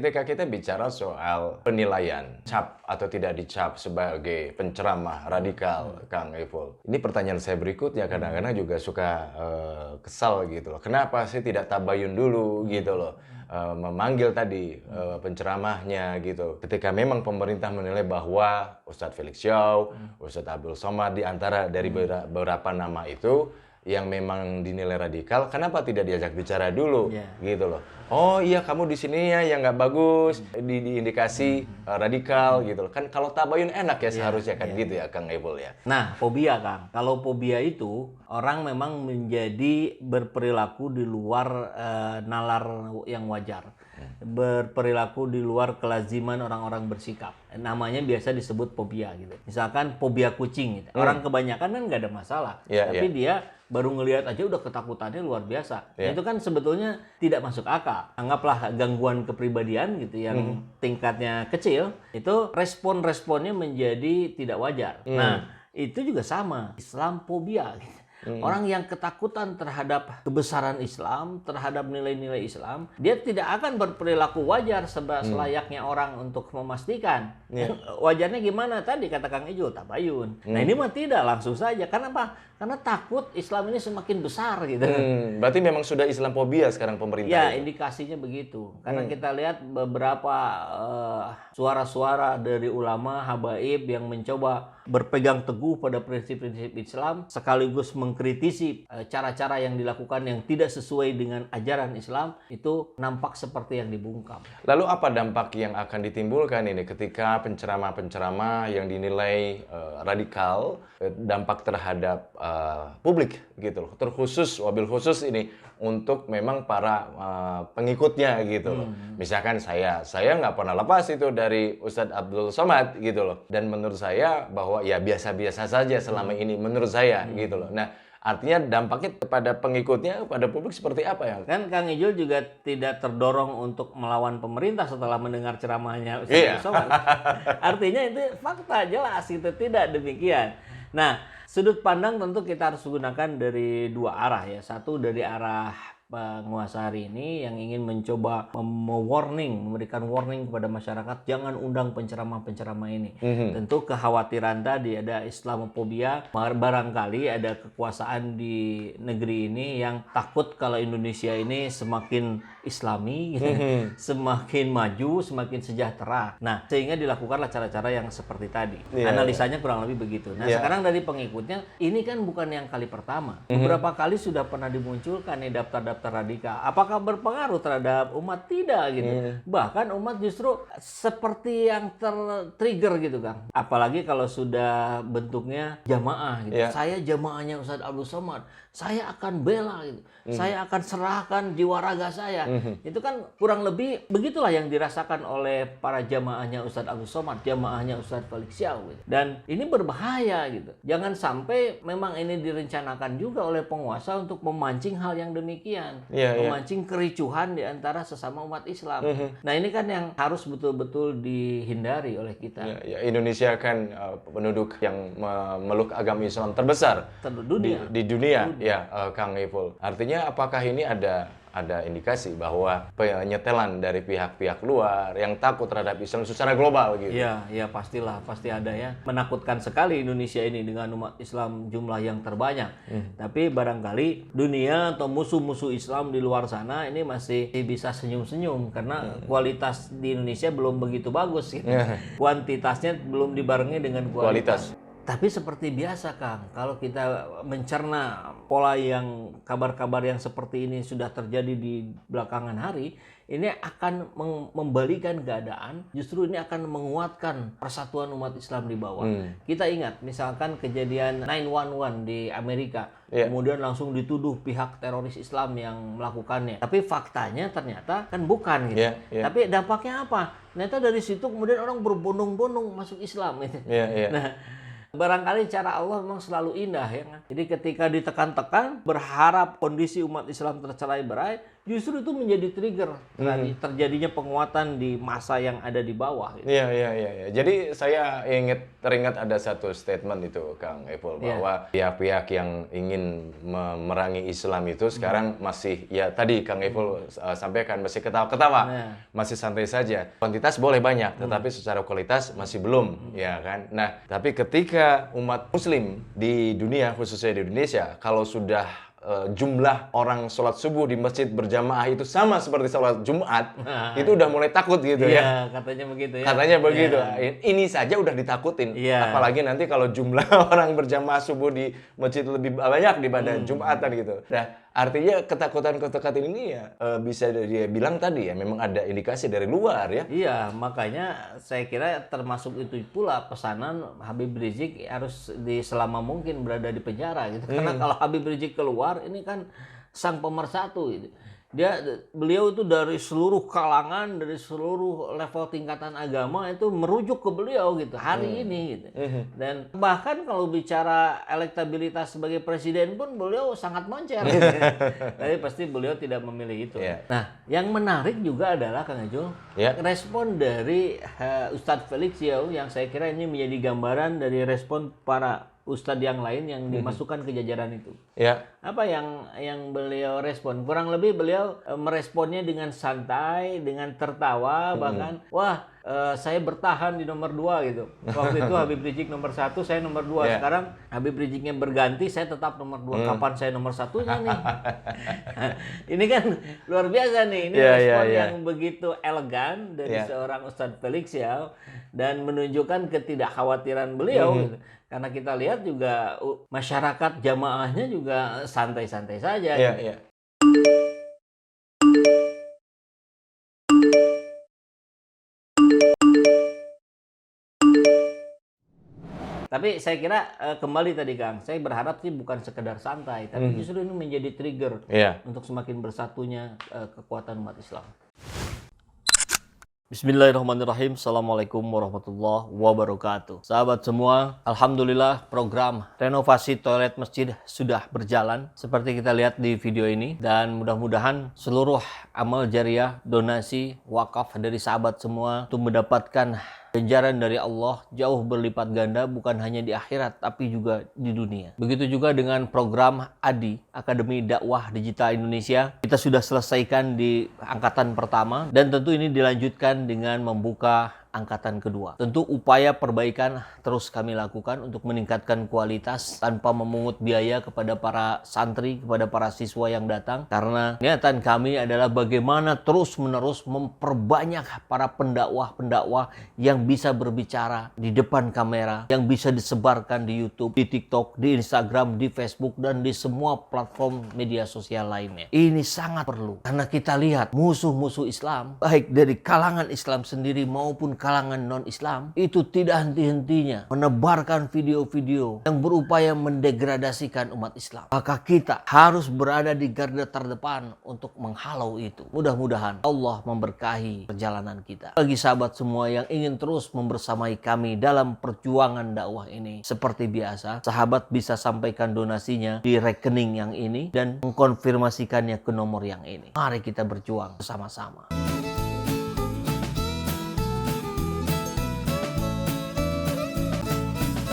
ketika kita bicara soal penilaian, cap atau tidak dicap sebagai penceramah radikal, Kang Ipul. Ini pertanyaan saya berikutnya, kadang-kadang juga suka kesal gitu loh. Kenapa sih tidak tabayun dulu gitu loh? Memanggil tadi penceramahnya gitu. Ketika memang pemerintah menilai bahwa Ustadz Felix Xiao, Ustadz Abdul Somad di antara dari beberapa nama itu yang memang dinilai radikal, kenapa tidak diajak bicara dulu, gitu loh? Oh iya, kamu di sini ya yang nggak bagus, diindikasi radikal, gitu loh. Kan kalau tabayun enak ya seharusnya kan gitu ya, Kang Ipul ya. Nah, fobia, Kang. Kalau fobia itu orang memang menjadi berperilaku di luar nalar yang wajar, berperilaku di luar kelaziman orang-orang bersikap. Namanya biasa disebut fobia gitu. Misalkan fobia kucing gitu. Orang kebanyakan kan nggak ada masalah, tapi dia baru ngelihat aja udah ketakutannya luar biasa. Itu kan sebetulnya tidak masuk akal. Anggaplah gangguan kepribadian gitu yang tingkatnya kecil, itu respon-responnya menjadi tidak wajar. Nah, itu juga sama, Islamfobia gitu. Orang yang ketakutan terhadap kebesaran Islam, terhadap nilai-nilai Islam, dia tidak akan berperilaku wajar selayaknya orang untuk memastikan. Wajarnya gimana? Tadi kata Kang Ijul, tabayun. Nah ini mah tidak, langsung saja. Karena apa? Karena takut Islam ini semakin besar gitu. Berarti memang sudah Islamfobia sekarang pemerintah. Ya, indikasinya begitu. Karena kita lihat beberapa suara-suara dari ulama, habaib yang mencoba berpegang teguh pada prinsip-prinsip Islam, sekaligus mengkritisi cara-cara yang dilakukan yang tidak sesuai dengan ajaran Islam, itu nampak seperti yang dibungkam. Lalu apa dampak yang akan ditimbulkan ini ketika penceramah-penceramah yang dinilai radikal, dampak terhadap publik gitu loh, terkhusus wabil khusus ini untuk memang para pengikutnya gitu loh. Misalkan saya nggak pernah lepas itu dari Ustadz Abdul Somad gitu loh, dan menurut saya bahwa ya biasa-biasa saja selama ini menurut saya gitu loh. Nah, artinya dampaknya kepada pengikutnya, kepada publik seperti apa ya? Kan Kang Ijul juga tidak terdorong untuk melawan pemerintah setelah mendengar ceramahnya Ustadz Abdul Somad. Artinya itu fakta jelas, itu tidak demikian. Nah, sudut pandang tentu kita harus gunakan dari dua arah ya. Satu dari arah penguasa hari ini yang ingin mencoba memberikan warning kepada masyarakat, jangan undang penceramah-penceramah ini. Tentu kekhawatiran tadi, ada Islamofobia, barangkali ada kekuasaan di negeri ini yang takut kalau Indonesia ini semakin Islami, semakin maju, semakin sejahtera. Nah, sehingga dilakukanlah cara-cara yang seperti tadi. Analisanya kurang lebih begitu. Nah, sekarang dari pengikutnya, ini kan bukan yang kali pertama. Beberapa kali sudah pernah dimunculkan nih daftar-daftar radikal. Apakah berpengaruh terhadap umat? Tidak gitu. Bahkan umat justru seperti yang tertrigger gitu, Kang. Apalagi kalau sudah bentuknya jamaah gitu. Saya jamaahnya Ustadz Abdul Somad, saya akan bela gitu. Saya akan serahkan jiwa raga saya. Itu kan kurang lebih begitulah yang dirasakan oleh para jamaahnya Ustadz Abdul Somad, jamaahnya Ustadz Felix Xiao gitu. Dan ini berbahaya gitu. Jangan sampai memang ini direncanakan juga oleh penguasa untuk memancing hal yang demikian. Memancing kericuhan di antara sesama umat Islam. Nah, ini kan yang harus betul-betul dihindari oleh kita. Indonesia kan penduduk yang memeluk agama Islam terbesar di dunia. Ya, Kang Ipul. Artinya apakah ini ada indikasi bahwa penyetelan dari pihak-pihak luar yang takut terhadap Islam secara global gitu? Iya, pastilah, pasti ada ya. Menakutkan sekali Indonesia ini dengan umat Islam jumlah yang terbanyak. Tapi barangkali dunia atau musuh-musuh Islam di luar sana ini masih bisa senyum-senyum karena kualitas di Indonesia belum begitu bagus gitu. Kuantitasnya belum dibarengi dengan kualitas. Tapi seperti biasa, Kang, kalau kita mencerna pola yang kabar-kabar yang seperti ini sudah terjadi di belakangan hari, ini akan membalikan keadaan, justru ini akan menguatkan persatuan umat Islam di bawah. Kita ingat, misalkan kejadian 9/11 di Amerika, kemudian langsung dituduh pihak teroris Islam yang melakukannya. Tapi faktanya ternyata kan bukan gitu. Tapi dampaknya apa? Ternyata dari situ kemudian orang berbondong-bondong masuk Islam gitu. Nah, barangkali cara Allah memang selalu indah ya kan. Jadi ketika ditekan-tekan berharap kondisi umat Islam tercerai-berai, justru itu menjadi trigger terjadinya penguatan di massa yang ada di bawah. Gitu. Iya. Jadi saya teringat ada satu statement itu Kang Epul bahwa pihak-pihak yang ingin memerangi Islam itu sekarang masih ya tadi Kang Epul sampaikan masih ketawa-ketawa, masih santai saja. Kuantitas boleh banyak, tetapi secara kualitas masih belum, ya kan. Nah, tapi ketika umat Muslim di dunia khususnya di Indonesia kalau sudah jumlah orang sholat subuh di masjid berjamaah itu sama seperti sholat Jumat, itu udah mulai takut gitu ya. Katanya begitu ya. Katanya begitu. Ini saja udah ditakutin. Apalagi nanti kalau jumlah orang berjamaah subuh di masjid lebih banyak dibanding Jumatan gitu. Nah, artinya ketakutan-ketakutan ini ya bisa dia bilang tadi ya memang ada indikasi dari luar ya. Iya, makanya saya kira termasuk itu pula pesanan Habib Rizik harus selama mungkin berada di penjara gitu. Karena kalau Habib Rizik keluar ini kan sang pemersatu gitu. Beliau itu dari seluruh kalangan, dari seluruh level tingkatan agama itu merujuk ke beliau gitu hari ini gitu. Dan bahkan kalau bicara elektabilitas sebagai presiden pun beliau sangat moncer gitu. Tapi pasti beliau tidak memilih itu. Nah, yang menarik juga adalah Kang Ejul, respon dari Ustadz Felix Yao yang saya kira ini menjadi gambaran dari respon para ustadz yang lain yang dimasukkan ke jajaran itu. Apa yang beliau respon? Kurang lebih beliau meresponnya dengan santai, dengan tertawa, bahkan saya bertahan di nomor 2 gitu. Waktu itu Habib Rizik nomor 1, saya nomor 2. Sekarang Habib Riziknya berganti, saya tetap nomor 2. Kapan saya nomor 1-nya nih? Ini kan luar biasa nih. Ini respon yang begitu elegan dari seorang Ustadz Felix ya, dan menunjukkan ketidakkhawatiran beliau gitu. Karena kita lihat juga masyarakat jamaahnya juga santai-santai saja. Tapi saya kira kembali tadi Kang, saya berharap sih bukan sekedar santai, tapi justru ini menjadi trigger untuk semakin bersatunya kekuatan umat Islam. Bismillahirrahmanirrahim. Assalamualaikum warahmatullahi wabarakatuh. Sahabat semua, alhamdulillah program renovasi toilet masjid sudah berjalan seperti kita lihat di video ini, dan mudah-mudahan seluruh amal jariah, donasi, wakaf dari sahabat semua untuk mendapatkan ganjaran dari Allah jauh berlipat ganda, bukan hanya di akhirat tapi juga di dunia. Begitu juga dengan program ADI, Akademi Dakwah Digital Indonesia. Kita sudah selesaikan di angkatan pertama dan tentu ini dilanjutkan dengan membuka angkatan kedua. Tentu upaya perbaikan terus kami lakukan untuk meningkatkan kualitas tanpa memungut biaya kepada para santri, kepada para siswa yang datang. Karena niatan kami adalah bagaimana terus-menerus memperbanyak para pendakwah-pendakwah yang bisa berbicara di depan kamera, yang bisa disebarkan di YouTube, di TikTok, di Instagram, di Facebook, dan di semua platform media sosial lainnya. Ini sangat perlu. Karena kita lihat musuh-musuh Islam, baik dari kalangan Islam sendiri maupun kalangan non-Islam, itu tidak henti-hentinya menebarkan video-video yang berupaya mendegradasikan umat Islam. Maka kita harus berada di garda terdepan untuk menghalau itu. Mudah-mudahan Allah memberkahi perjalanan kita. Bagi sahabat semua yang ingin terus membersamai kami dalam perjuangan dakwah ini, seperti biasa, sahabat bisa sampaikan donasinya di rekening yang ini dan mengkonfirmasikannya ke nomor yang ini. Mari kita berjuang bersama-sama.